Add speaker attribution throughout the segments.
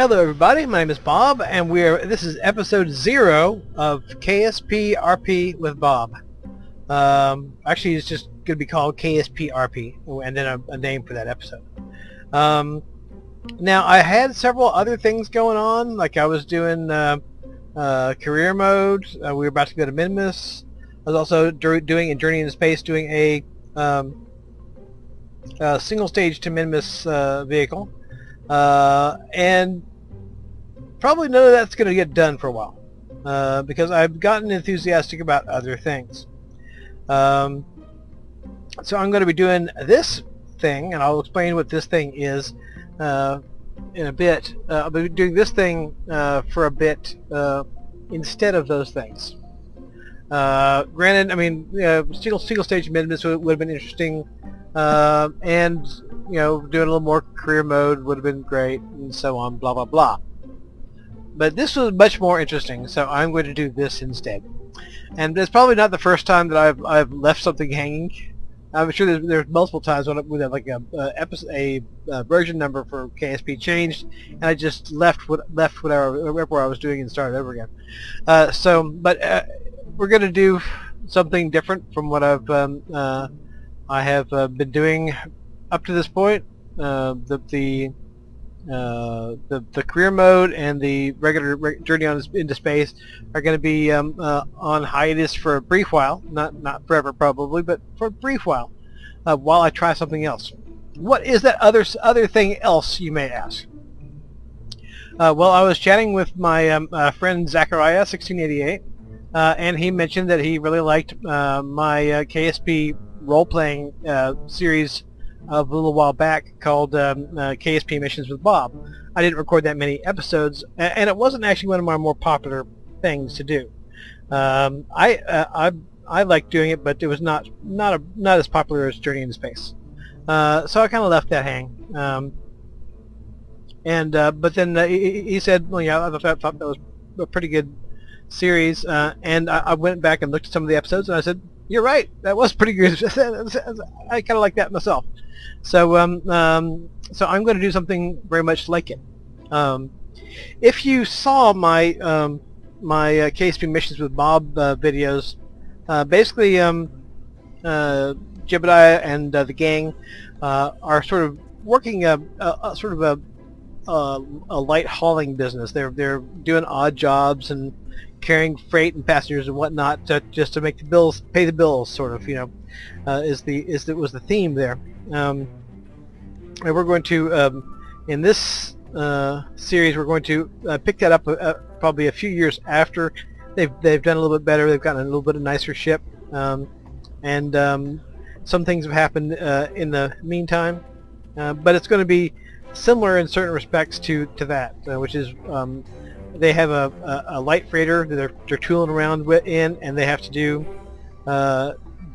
Speaker 1: Hello everybody, my name is Bob, and this is episode 0 of KSP RP with Bob. Actually it's just going to be called KSP RP, and then a name for that episode. Now I had several other things going on, like I was doing career mode, we were about to go to Minmus. I was also doing a Journey into Space, doing a single stage to Minmus vehicle. And probably none of that's going to get done for a while because I've gotten enthusiastic about other things. So I'm going to be doing this thing, and I'll explain what this thing is in a bit. I'll be doing this thing for a bit instead of those things. Granted, I mean, single stage Minmus would have been interesting, and you know, doing a little more career mode would have been great, and so on, blah blah blah. But this was much more interesting, so I'm going to do this instead. And it's probably not the first time that I've left something hanging. I'm sure there's multiple times when like a version number for KSP changed, and I just left whatever I was doing and started over again. We're going to do something different from what I have been doing up to this point. The career mode and the regular Journey into Space are going to be on hiatus for a brief while, not forever probably, but for a brief while I try something else. What is that other thing else, you may ask? Well, I was chatting with my friend Zachariah 1688, and he mentioned that he really liked my KSP role-playing series of a little while back called KSP Missions with Bob. I didn't record that many episodes, and it wasn't actually one of my more popular things to do. I liked doing it, but it was not as popular as Journey into Space. So I kind of left that hang. But then he said, well, yeah, I thought that was a pretty good series, and I went back and looked at some of the episodes, and I said, you're right, that was pretty good. I kind of like that myself. So so I'm going to do something very much like it. If you saw my my KSP Missions with Bob videos, basically Jebediah and the gang are sort of working a light hauling business. They're doing odd jobs and carrying freight and passengers and whatnot just to make the bills, pay the bills, sort of, you know, was the theme there. And we're going to in this series we're going to pick that up probably a few years after they've done a little bit better. They've gotten a little bit of nicer ship, and some things have happened in the meantime, but it's going to be similar in certain respects to that, which is they have a light freighter that they're tooling around in, and they have to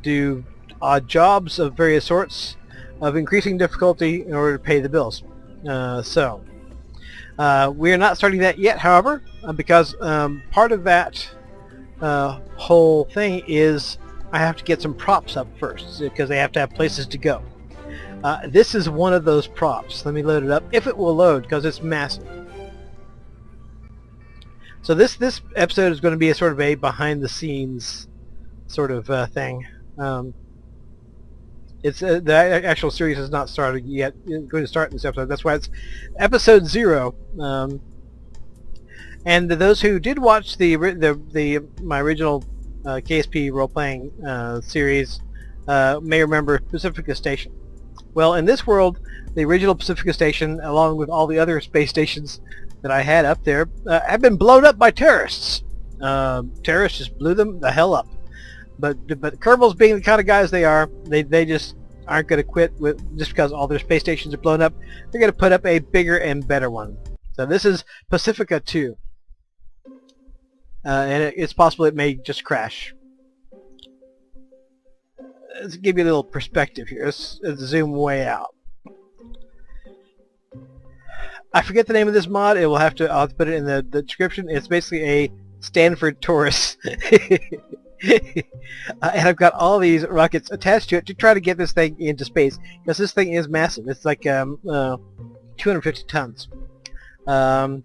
Speaker 1: do odd jobs of various sorts of increasing difficulty in order to pay the bills. So we are not starting that yet, however, because part of that whole thing is I have to get some props up first, because they have to have places to go. This is one of those props. Let me load it up, if it will load, because it's massive. So this episode is going to be a sort of a behind-the-scenes sort of thing. It's the actual series has not started yet. It's going to start in this episode. That's why it's episode 0. And those who did watch my original KSP role-playing series may remember Pacifica Station. Well, in this world, the original Pacifica Station, along with all the other space stations that I had up there, have been blown up by terrorists. Terrorists just blew them the hell up. But Kerbals, being the kind of guys they are, they just aren't going to quit just because all their space stations are blown up. They're going to put up a bigger and better one. So this is Pacifica 2. And it's possible it may just crash. Let's give you a little perspective here. Let's zoom way out. I forget the name of this mod. I'll have to put it in the description. It's basically a Stanford Taurus. And I've got all these rockets attached to it to try to get this thing into space, because this thing is massive. It's like 250 tons. I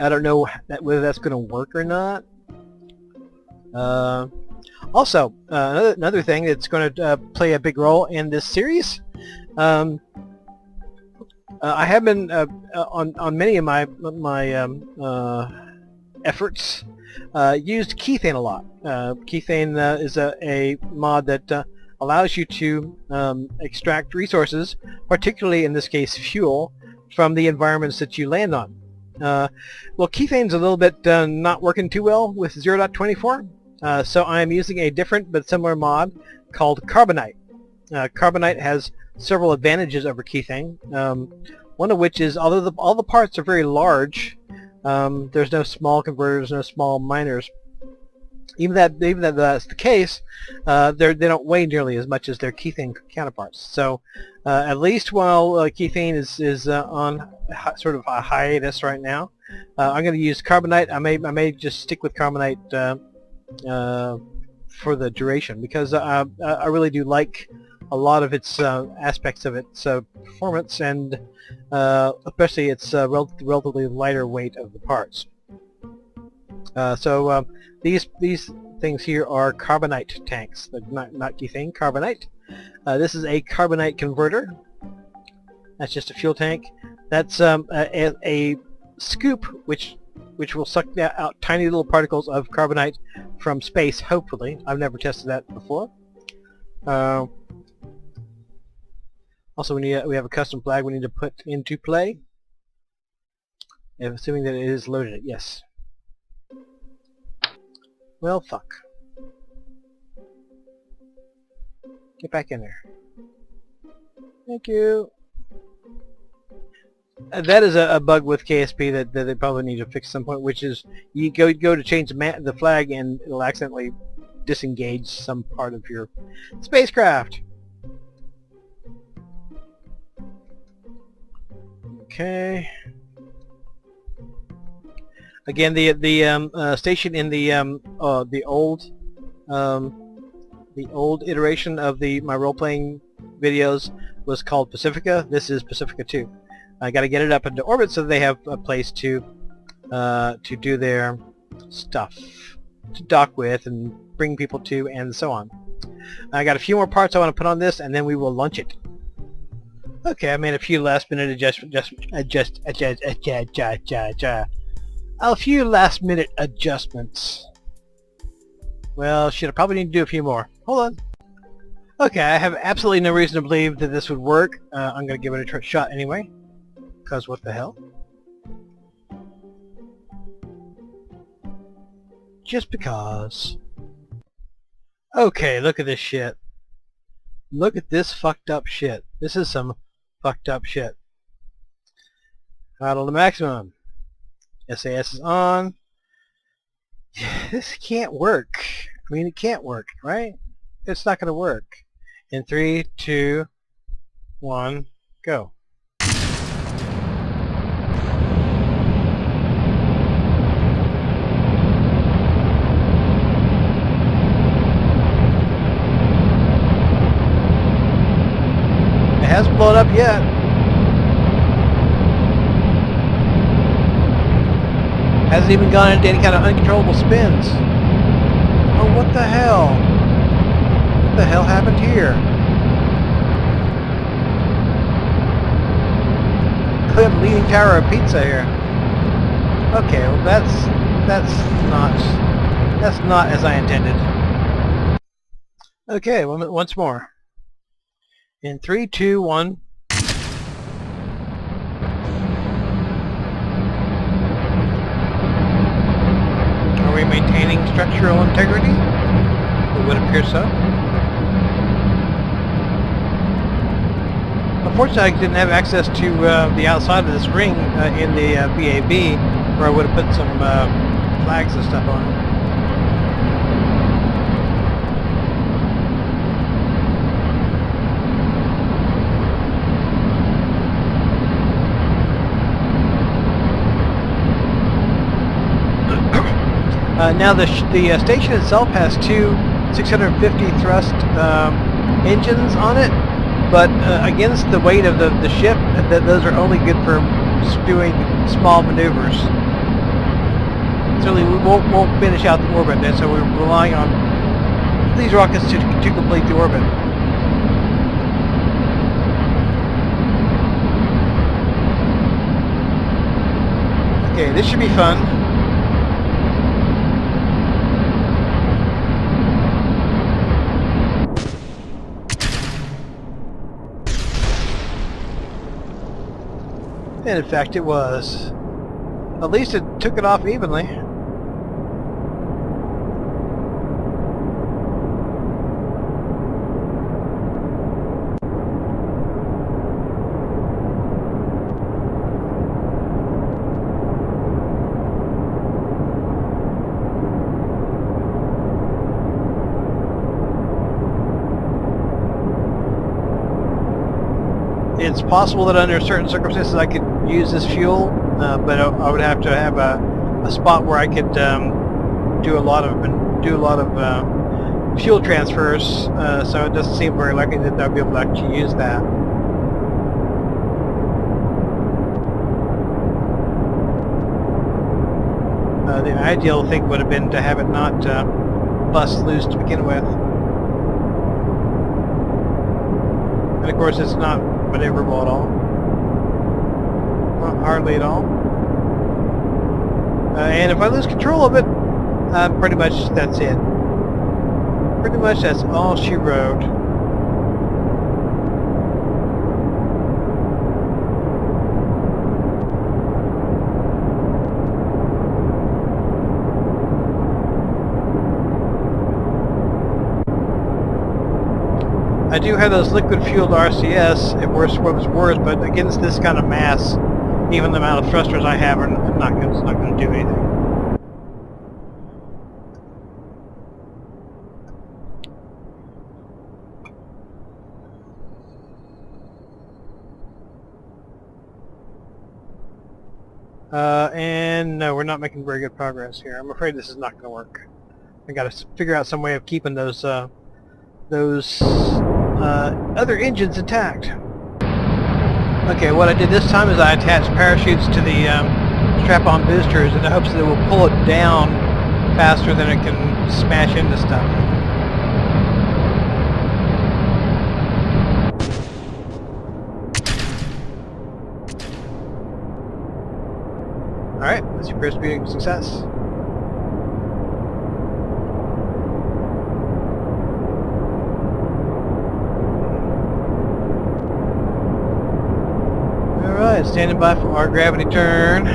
Speaker 1: don't know whether that's going to work or not. Also, another thing that's going to play a big role in this series. I have been on many of my efforts used Kethane a lot. Kethane is a mod that allows you to extract resources, particularly in this case fuel, from the environments that you land on. Well, Kethane's a little bit not working too well with 0.24, so I'm using a different but similar mod called Carbonite. Carbonite has several advantages over Kethane, one of which is, although all the parts are very large, there's no small converters, no small miners. Even that that's the case, they don't weigh nearly as much as their Kethane counterparts. So at least while Kethane is on sort of a hiatus right now, I'm going to use Carbonite. I may just stick with Carbonite for the duration, because I really do like a lot of its aspects of its performance, and especially its relatively lighter weight of the parts. So these things here are Carbonite tanks, not Kethane, Carbonite. This is a Carbonite converter. That's just a fuel tank. That's a scoop which will suck out tiny little particles of carbonite from space, hopefully. I've never tested that before. Also, we have a custom flag we need to put into play. Assuming that it is loaded, yes. Well, fuck. Get back in there. Thank you. That is a bug with KSP that they probably need to fix at some point, which is you go to change the flag and it'll accidentally disengage some part of your spacecraft. Okay. Again, the station in the old iteration of my role-playing videos was called Pacifica. This is Pacifica 2. I got to get it up into orbit so they have a place to do their stuff, to dock with and bring people to, and so on. I got a few more parts I want to put on this, and then we will launch it. Okay, I made a few last-minute adjustments. Well, shit, I probably need to do a few more. Hold on. Okay, I have absolutely no reason to believe that this would work. I'm going to give it a shot anyway. Because what the hell? Just because. Okay, look at this shit. Look at this fucked up shit. This is some fucked up shit. Throttle to maximum. SAS is on. This can't work. I mean, it can't work, right? It's not going to work. In 3, 2, 1, go. It hasn't blown up yet. Hasn't even gone into any kind of uncontrollable spins. Oh, what the hell? What the hell happened here? Clear the leaning tower of pizza here. Okay, well that's not as I intended. Okay, once more. In 3, 2, 1. Are we maintaining structural integrity? It would appear so. Unfortunately, I didn't have access to the outside of this ring in the BAB, where I would have put some flags and stuff on it. Now the station itself has two 650 thrust engines on it, but against the weight of the ship, those are only good for just doing small maneuvers. Certainly we won't finish out the orbit then, so we're relying on these rockets to complete the orbit. Okay, this should be fun. And in fact it was. At least it took it off evenly. It's possible that under certain circumstances I could use this fuel, but I would have to have a spot where I could do a lot of fuel transfers. So it doesn't seem very likely that I'll be able to actually use that. The ideal thing would have been to have it not bust loose to begin with, and of course it's not maneuverable at all. Not hardly at all. And if I lose control of it, pretty much that's it. Pretty much that's all she wrote. I do have those liquid-fueled RCS, if worse was worse, but against this kind of mass, even the amount of thrusters I have are not going to do anything. And no, we're not making very good progress here. I'm afraid this is not going to work. I got to figure out some way of keeping those other engines intact. Okay, what I did this time is I attached parachutes to the strap-on boosters in the hopes that it will pull it down faster than it can smash into stuff. Alright, that's your first being success. Alright, standing by for our gravity turn.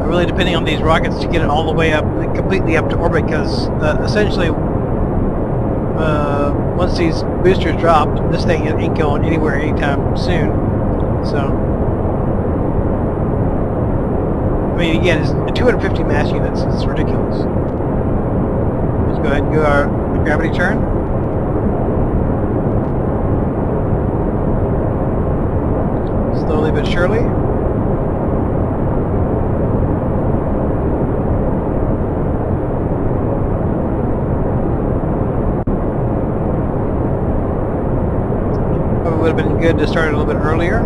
Speaker 1: I'm really depending on these rockets to get it all the way up, completely up to orbit, because essentially once these boosters drop, this thing ain't going anywhere anytime soon. So, I mean, again, it's 250 mass units. It's ridiculous. Let's go ahead and do our gravity turn. Slowly but surely. Would have been good to start a little bit earlier.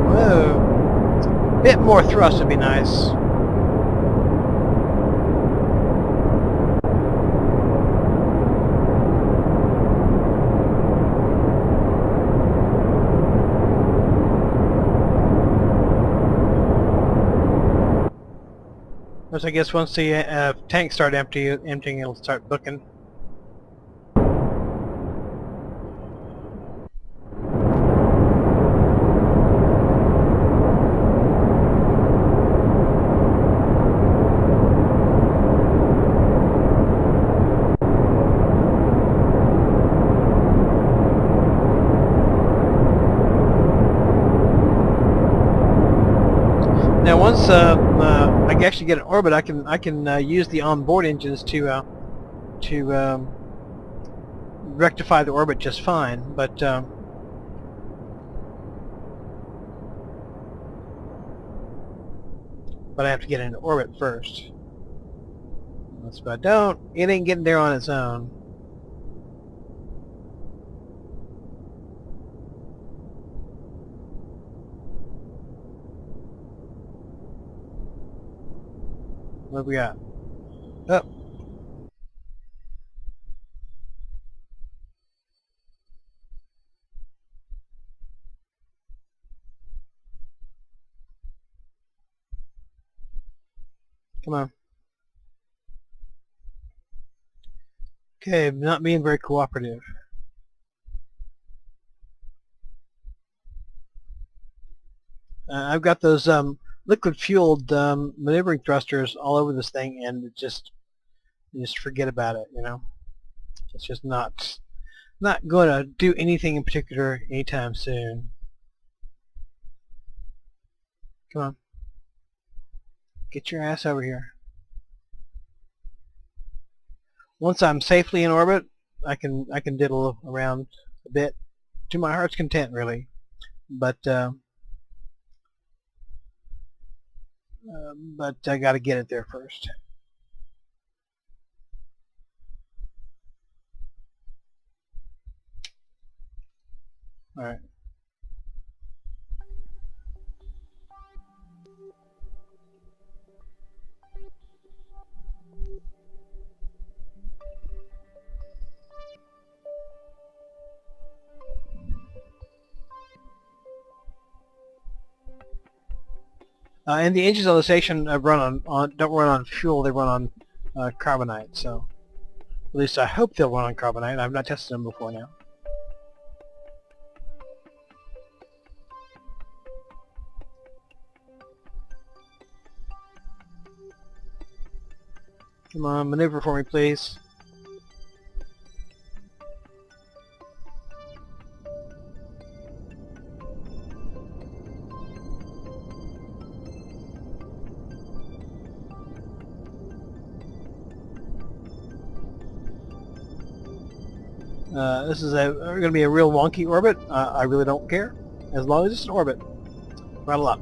Speaker 1: Whoa. A bit more thrust would be nice. I guess once the tanks start emptying, it'll start booking. Now once I can actually get an orbit, I can use the onboard engines to rectify the orbit just fine, but I have to get into orbit first. If I don't, it ain't getting there on its own. What have we got? Oh. Come on. Okay, not being very cooperative. I've got those liquid-fueled maneuvering thrusters all over this thing, and it just forget about it. You know, it's just not going to do anything in particular anytime soon. Come on, get your ass over here. Once I'm safely in orbit, I can diddle around a bit, to my heart's content, really. But I got to get it there first. All right. And the engines on the station don't run on fuel; they run on carbonite. So, at least I hope they'll run on carbonite. I've not tested them before now. Come on, maneuver for me, please. This is going to be a real wonky orbit. I really don't care, as long as it's an orbit. Rattle up.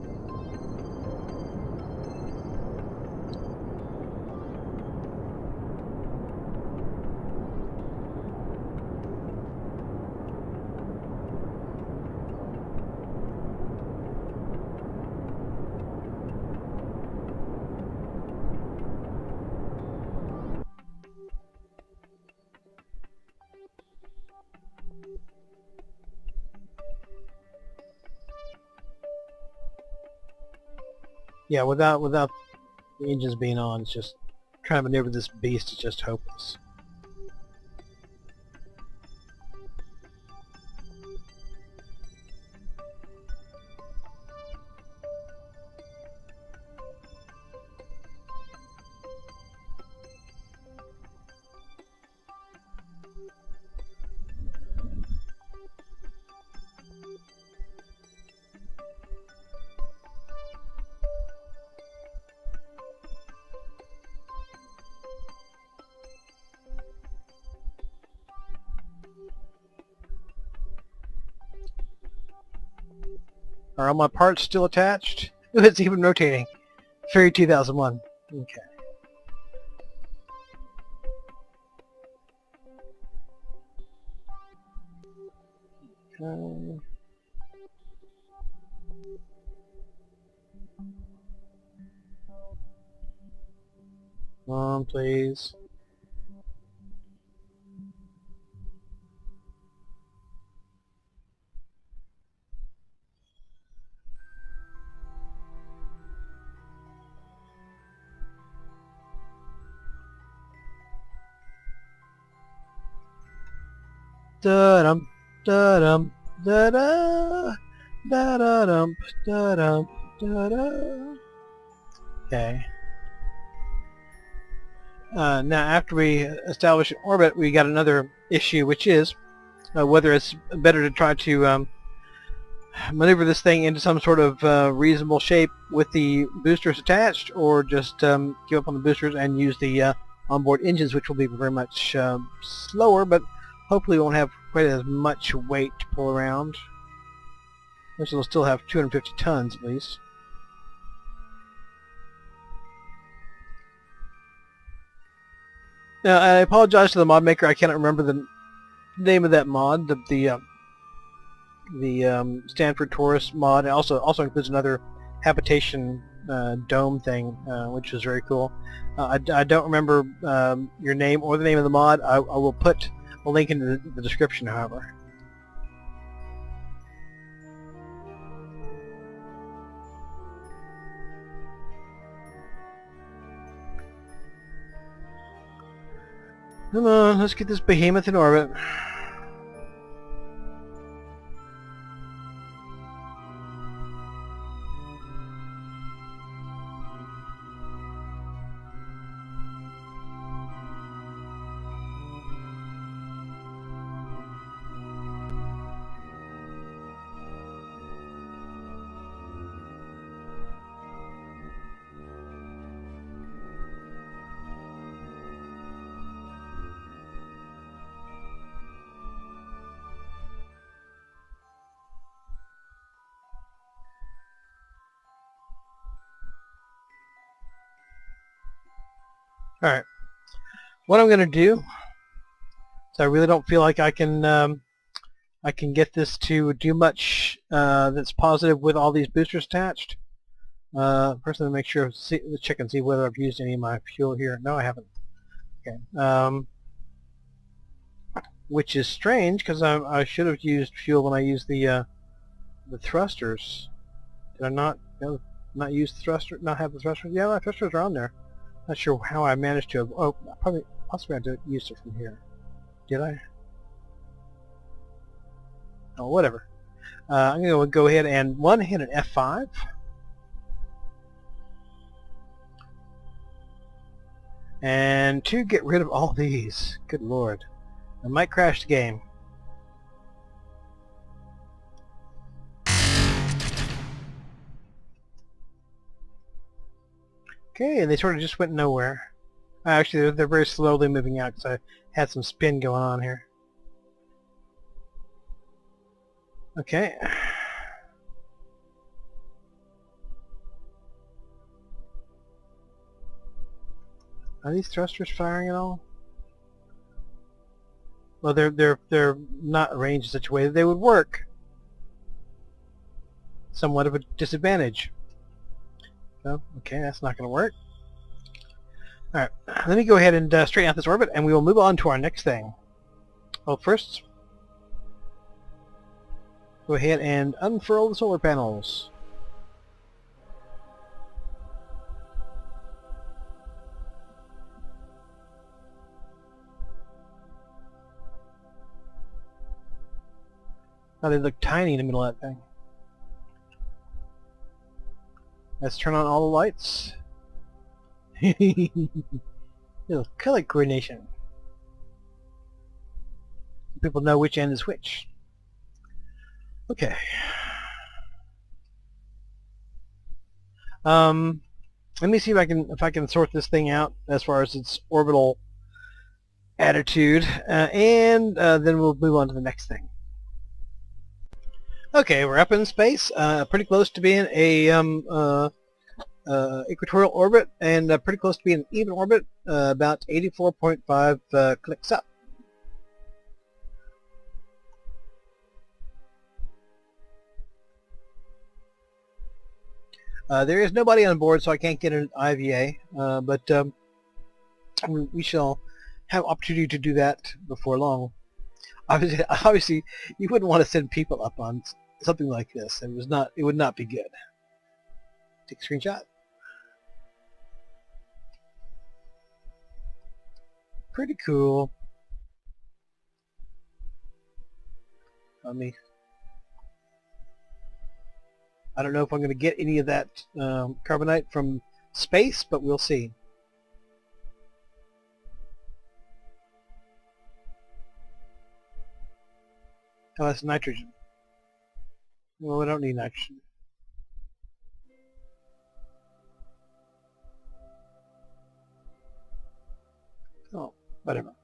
Speaker 1: Yeah, without the engines being on, it's just trying to maneuver this beast is just hopeless. Are all my parts still attached? Ooh, it's even rotating. Ferry 2001. Okay. Okay. Come on, please. Da-dum, da-dum, da-da, da-da-dum, da-dum, da-da. Okay. Now, after we establish an orbit, we got another issue, which is whether it's better to try to maneuver this thing into some sort of reasonable shape with the boosters attached, or just give up on the boosters and use the onboard engines, which will be very much slower, but Hopefully, we won't have quite as much weight to pull around. This will still have 250 tons at least. Now, I apologize to the mod maker. I cannot remember the name of that mod. The Stanford Toruses mod. It also includes another habitation dome thing, which is very cool. I don't remember your name or the name of the mod. I will put a link in the description, however. Come on, let's get this behemoth in orbit. Alright, what I'm going to do, so I really don't feel like I can get this to do much that's positive with all these boosters attached. First, I'm going to make sure, check and see whether I've used any of my fuel here. No, I haven't. Okay. Which is strange, because I should have used fuel when I used the thrusters. Did I not not use the thruster? Not have the thrusters? Yeah, my thrusters are on there. Not sure how I managed to have... Oh, possibly I had to use it from here. Did I? Oh, whatever. I'm going to go ahead and hit an F5. And 2, get rid of all these. Good lord. I might crash the game. Okay, and they sort of just went nowhere. Actually, they're very slowly moving out because I had some spin going on here. Okay. Are these thrusters firing at all? Well, they're not arranged in such a way that they would work. Somewhat of a disadvantage. So, okay, that's not going to work. Alright, let me go ahead and straighten out this orbit, and we will move on to our next thing. Well, first, go ahead and unfurl the solar panels. Oh, they look tiny in the middle of that thing. Let's turn on all the lights. Little color coordination. People know which end is which. Okay. Let me see if I can sort this thing out as far as its orbital attitude, and then we'll move on to the next thing. Okay, we're up in space, pretty close to being a equatorial orbit, and pretty close to being an even orbit, about 84.5 clicks up. There is nobody on board, so I can't get an IVA, but we shall have opportunity to do that before long. Obviously, you wouldn't want to send people up on something like this. It would not be good. Take a screenshot. Pretty cool. I don't know if I'm going to get any of that carbonite from space, but we'll see. Oh, that's nitrogen. Well, we don't need nitrogen. Oh, whatever.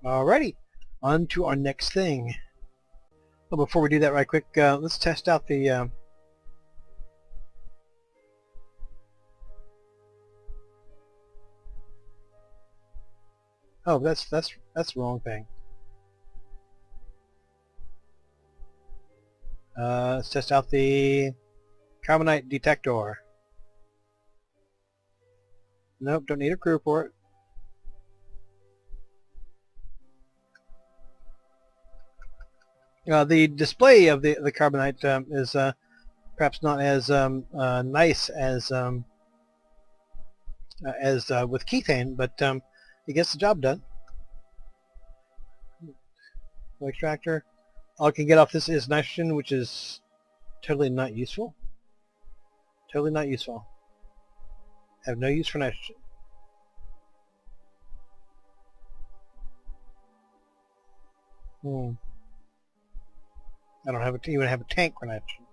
Speaker 1: Alrighty, on to our next thing. Well, before we do that right quick, let's test out the oh, that's the wrong thing. Let's test out the carbonite detector. Nope, don't need a crew for it. The display of the carbonite is perhaps not as nice as with kethane, but it gets the job done. Extractor. All I can get off this is nitrogen, which is totally not useful. Totally not useful. Have no use for nitrogen. I don't even have a tank for nitrogen.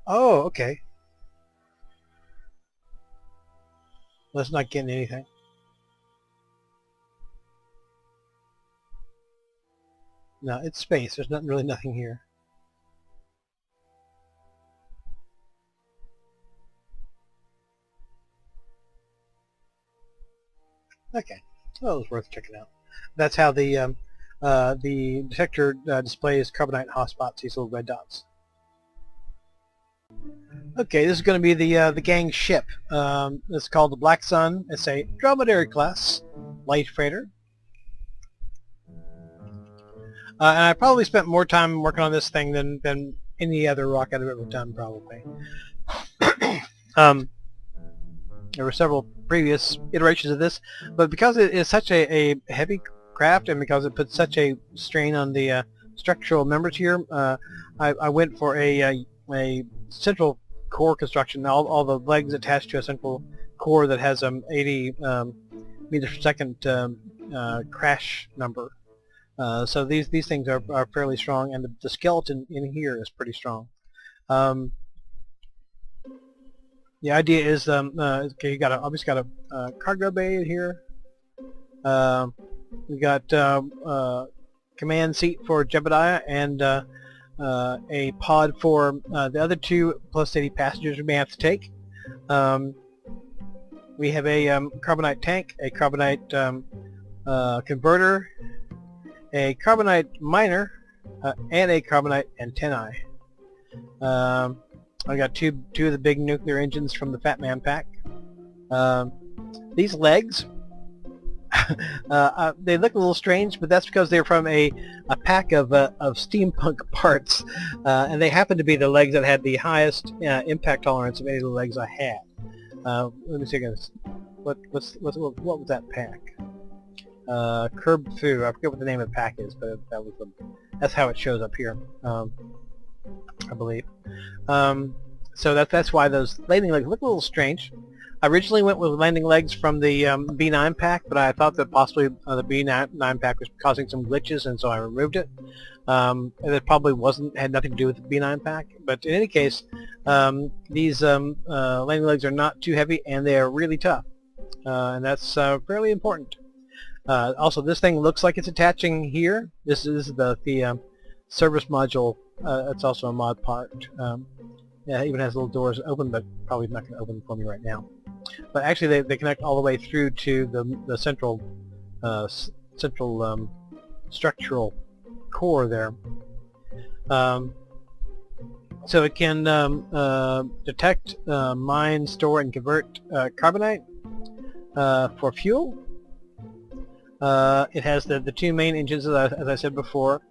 Speaker 1: Oh, okay. Let's not get anything. No, it's space. There's really nothing here. Okay. Well, it was worth checking out. That's how the detector displays carbonite hotspots, these little red dots. Okay, this is going to be the gang ship. It's called the Black Sun. It's a dromedary class light freighter. And I probably spent more time working on this thing than any other rocket I've ever done, probably. There were several previous iterations of this, but because it is such a heavy craft and because it puts such a strain on the structural members here, I went for a central core construction. All the legs attached to a central core that has 80 meters per second crash number. So these things are fairly strong, and the skeleton in here is pretty strong. The idea is, okay, you obviously got a cargo bay here. We got command seat for Jebediah and a pod for the other two plus 80 passengers we may have to take. We have a carbonite tank, a carbonite converter, a carbonite miner, and a carbonite antennae. I got two of the big nuclear engines from the Fat Man pack. These legs, they look a little strange, but that's because they're from a pack of steampunk parts, and they happen to be the legs that had the highest impact tolerance of any of the legs I had. Let me see again. What was that pack? Curb Foo. I forget what the name of the pack is, but that's how it shows up here, I believe. So that's why those landing legs look a little strange. I originally went with landing legs from the B9 pack, but I thought that possibly the B9 pack was causing some glitches, and so I removed it. And it probably had nothing to do with the B9 pack. But in any case, these landing legs are not too heavy, and they are really tough, and that's fairly important. Also, this thing looks like it's attaching here. This is the service module. It's also a mod part. Yeah, it even has little doors open, but probably not going to open for me right now. But actually, they connect all the way through to the central structural core there. So it can detect, mine, store, and convert carbonite for fuel. It has the two main engines, as I said before.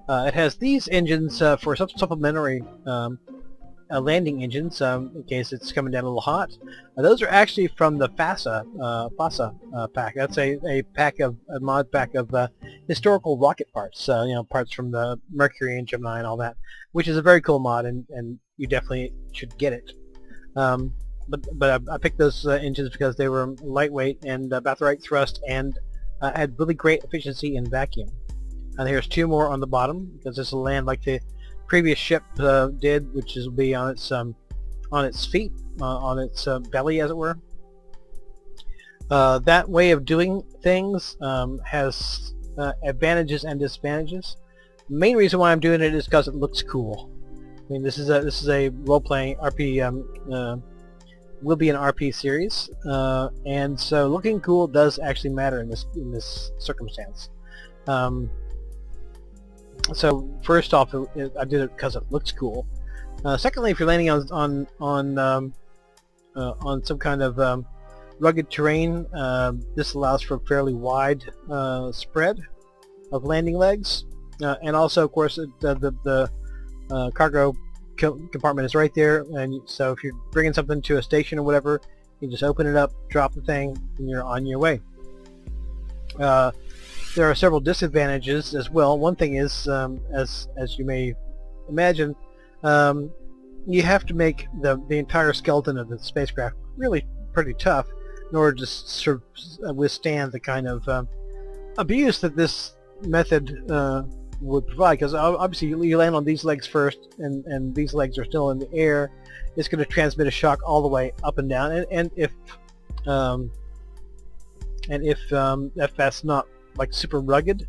Speaker 1: It has these engines for supplementary landing engines in case it's coming down a little hot. Those are actually from the FASA pack. That's a mod pack of historical rocket parts. Parts from the Mercury and Gemini and all that, which is a very cool mod, and you definitely should get it. But I picked those engines because they were lightweight and about the right thrust and had really great efficiency in vacuum. And here's two more on the bottom because this will land like the previous ship did, which will be on its feet, on its belly, as it were. That way of doing things has advantages and disadvantages. The main reason why I'm doing it is because it looks cool. I mean, this is a role-playing RP. Will be an RP series, and so looking cool does actually matter in this circumstance. So first off, I did it because it looks cool. Secondly, if you're landing on some kind of rugged terrain, this allows for a fairly wide spread of landing legs, and also, of course, the cargo compartment is right there, and so if you're bringing something to a station or whatever, you just open it up, drop the thing, and you're on your way. There are several disadvantages as well. One thing is, as you may imagine, you have to make the entire skeleton of the spacecraft really pretty tough in order to sort of withstand the kind of abuse that this method would provide, because obviously you land on these legs first, and these legs are still in the air. It's going to transmit a shock all the way up and down, and if that's not like super rugged,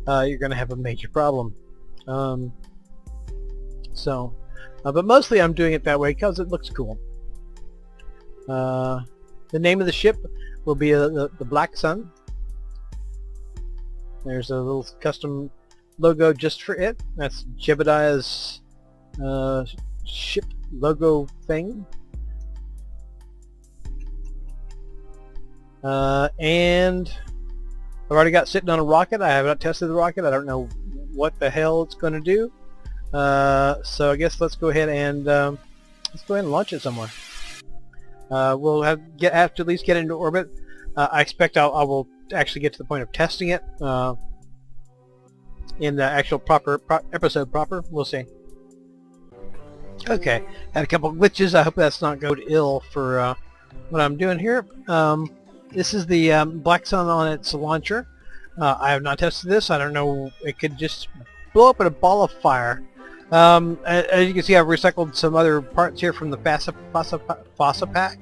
Speaker 1: you're going to have a major problem. But mostly I'm doing it that way because it looks cool. The name of the ship will be the Black Sun. There's a little custom logo just for it. That's Jebediah's ship logo thing. And I've already got sitting on a rocket. I have not tested the rocket. I don't know what the hell it's going to do. So I guess let's go ahead and launch it somewhere. We'll have to at least get into orbit. I expect I will actually get to the point of testing it in the actual episode proper. We'll see. Okay, had a couple of glitches. I hope that's not going ill for what I'm doing here. This is the Black Sun on its launcher. I have not tested this. I don't know. It could just blow up in a ball of fire. As you can see, I've recycled some other parts here from the FASA pack,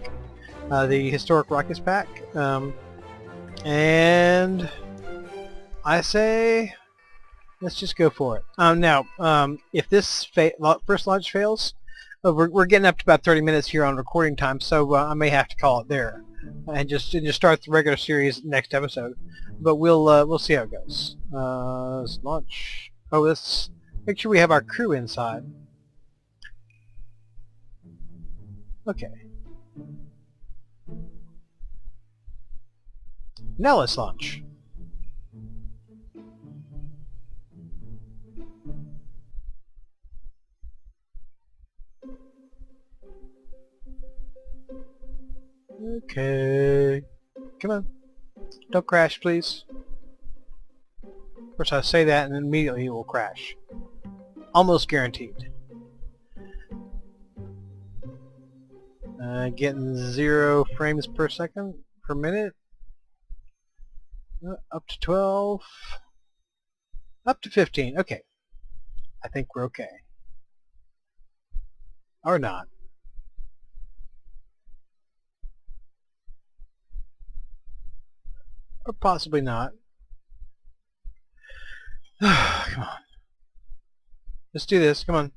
Speaker 1: the Historic Rockets pack, and I say let's just go for it. Now, if this first launch fails, we're getting up to about 30 minutes here on recording time, so I may have to call it there and just start the regular series next episode. But we'll see how it goes. Let's launch. Oh, let's make sure we have our crew inside. Okay. Now let's launch. Okay. Come on. Don't crash, please. Of course, I say that and immediately it will crash. Almost guaranteed. Getting 0 frames per second per minute. Up to 12. Up to 15. Okay. I think we're okay. Or not. Or possibly not. Come on. Let's do this. Come on.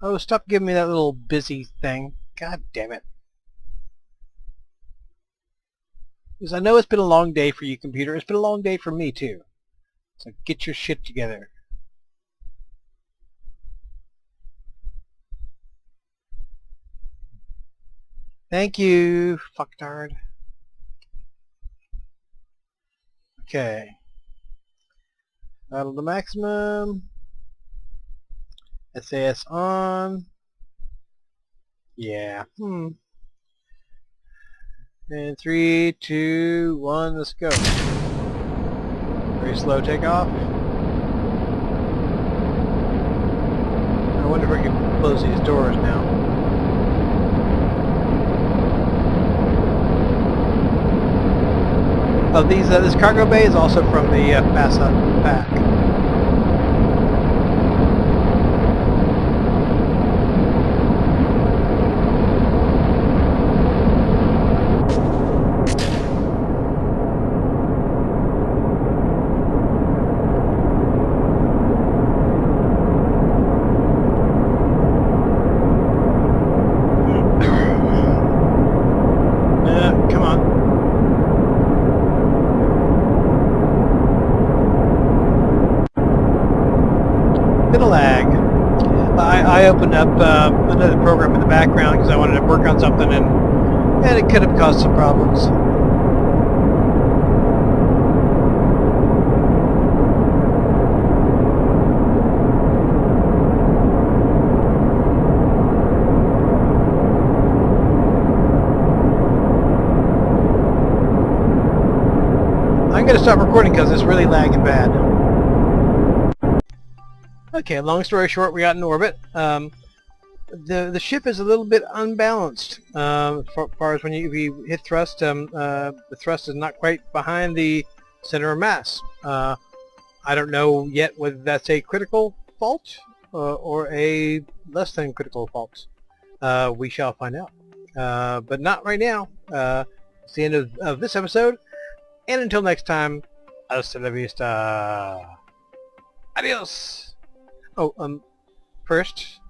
Speaker 1: Oh, stop giving me that little busy thing. God damn it. Because I know it's been a long day for you, computer. It's been a long day for me, too. So get your shit together. Thank you, fucktard. Okay. Throttle to maximum. SAS on. Yeah. And 3, 2, 1, let's go. Very slow takeoff. I wonder if we can close these doors now. Oh, this cargo bay is also from the FASA pack. I opened up another program in the background because I wanted to work on something, and it could have caused some problems. I'm going to stop recording because it's really lagging bad. Okay, long story short, we got in orbit. The ship is a little bit unbalanced as far as when you hit thrust. The thrust is not quite behind the center of mass. I don't know yet whether that's a critical fault or a less than critical fault. We shall find out. But not right now. It's the end of this episode. And until next time, hasta la vista. Adios! Oh, first,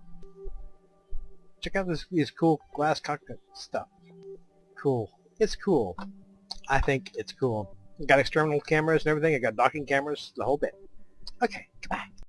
Speaker 1: check out this cool glass cockpit stuff. Cool. It's cool. I think it's cool. Got external cameras and everything. I got docking cameras, the whole bit. Okay, goodbye.